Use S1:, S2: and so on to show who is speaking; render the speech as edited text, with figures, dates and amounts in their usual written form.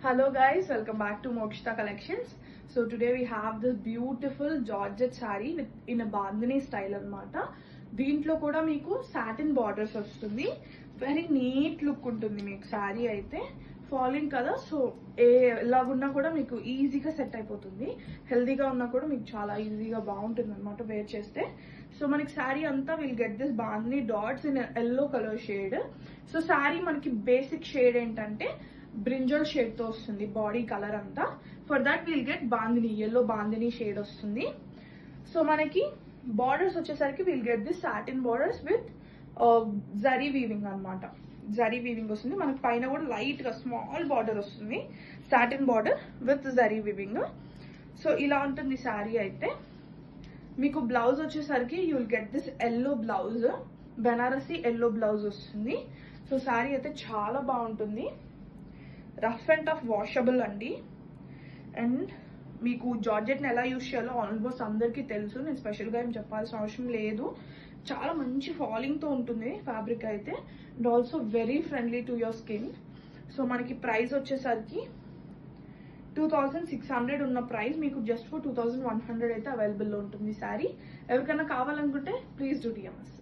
S1: Hello guys, welcome back to Mokshita Collections. So today we have this beautiful Georgette saree in a bandhani style anamata. దీంట్లో కూడా మీకు satin borders వస్తుంది. Very neat look ఉంటుంది మీకు sorry అయితే. Falling కదా, so ఎలాగున్నా కూడా మీకు ఈజీగా సెట్ అయిపోతుంది. హెల్దీగా ఉన్నా కూడా మీకు చాలా ఈజీగా బాగుంటుంది అనమాట వేర్ చేస్తే. సో మనకి శారీ అంతా will get this bandhani dots in yellow colour shade. So sari మనకి బేసిక్ షేడ్ ఏంటంటే బ్రింజల్ షేడ్ తో వస్తుంది బాడీ కలర్ అంతా. For that will get bandhani yellow bandhani shade వస్తుంది. సో మనకి బార్డర్స్ వచ్చేసరికి will get this satin borders with zari weaving అనమాట. జరీ వీవింగ్ వస్తుంది మనకి. పైన కూడా లైట్ గా స్మాల్ బార్డర్ వస్తుంది, satin border with zari weaving. So ఇలా ఉంటుంది శారీ అయితే. మీకు బ్లౌజ్ వచ్చేసరికి you will get this yellow blouse, Banarasi yellow blouse వస్తుంది. సో శారీ అయితే చాలా బాగుంటుంది. రఫ్ అండ్ టఫ్ వాషబుల్ అండి. అండ్ మీకు జార్జెట్ని ఎలా యూజ్ చేయాలో ఆల్మోస్ట్ అందరికీ తెలుసు, నేను స్పెషల్గా ఏం చెప్పాల్సిన అవసరం లేదు. చాలా మంచి ఫాలింగ్తో ఉంటుంది ఫ్యాబ్రిక్ అయితే. And also very friendly to your skin. So మనకి ప్రైస్ వచ్చేసరికి 2600 ఉన్న ప్రైస్ మీకు జస్ట్ ఫర్ 2100 అయితే అవైలబుల్లో ఉంటుంది శారీ. ఎవరికైనా కావాలనుకుంటే ప్లీజ్ డూ డిఎంఎస్.